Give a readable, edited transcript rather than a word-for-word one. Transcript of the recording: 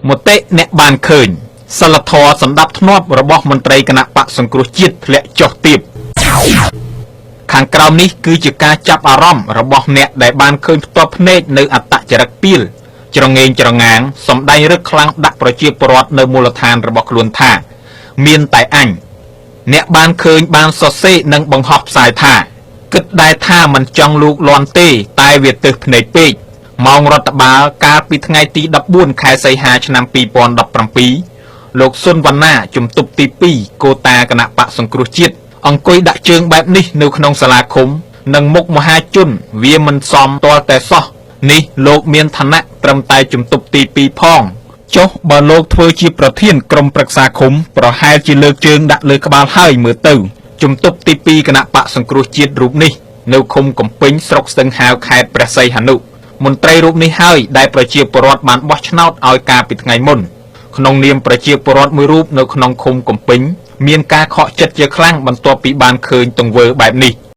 មតិអ្នកបានឃើញសិលធម៌សម្ដាប់ធ្នាប់របស់មន្ត្រីគណៈបកសង្គ្រោះជាតិធ្លាក់ចុះទាបខាងក្រោមនេះគឺជាការចាប់អារម្មណ៍របស់អ្នកដែលបានឃើញផ្ទាល់ភ្នែកនៅអត្តចរិតពីលច្រងេងច្រងាងសម្ដែងរឹកខ្លាំងដាក់ប្រជាពលរដ្ឋនៅមូលដ្ឋានរបស់ខ្លួនថាមានតែអញអ្នកបានឃើញបានសរសេរនិងបង្ហោះផ្សាយថាគិតដែរថាមិនចង់លូកលាន់ទេតែវាទើសភ្នែកពេកម៉ោងរដ្ឋបាលកាលពីថ្ងៃទី14ខែសីហាឆ្នាំ2017លោកសុនវណ្ណាជំទប់ទី2កូតាគណៈបកសង្គ្រោះជាតិអង្គុយដាក់ជើងបែបនេះនៅក្នុងសាលាឃុំនិងមុខមហាជនវាមិនសមទាល់តែសោះនេះលោកមានឋានៈត្រឹមតែជំទប់ទី2ផងចុះបើលោកធ្វើជាប្រធានក្រុមប្រឹក្សាឃុំប្រហែលជាលើកជើងដាក់លើក្បាលហើយមើលទៅជំទប់ទី2គណៈបកសង្គ្រោះជាតិរូបនេះនៅឃុំកំពេញស្រុកស្ទឹងហាវខេត្តព្រះសីហនុមន្ត្រីរូបនេះហើយដែលប្រជាពលរដ្ឋបានបោះឆ្នោតឲ្យកាលពីថ្ងៃមុនក្នុងនាមប្រជាពលរដ្ឋមួយរូបនៅក្នុងឃុំកំពេញមានការខកចិត្តជាខ្លាំងបន្ទាប់ពីបានឃើញទង្វើបែបនេះ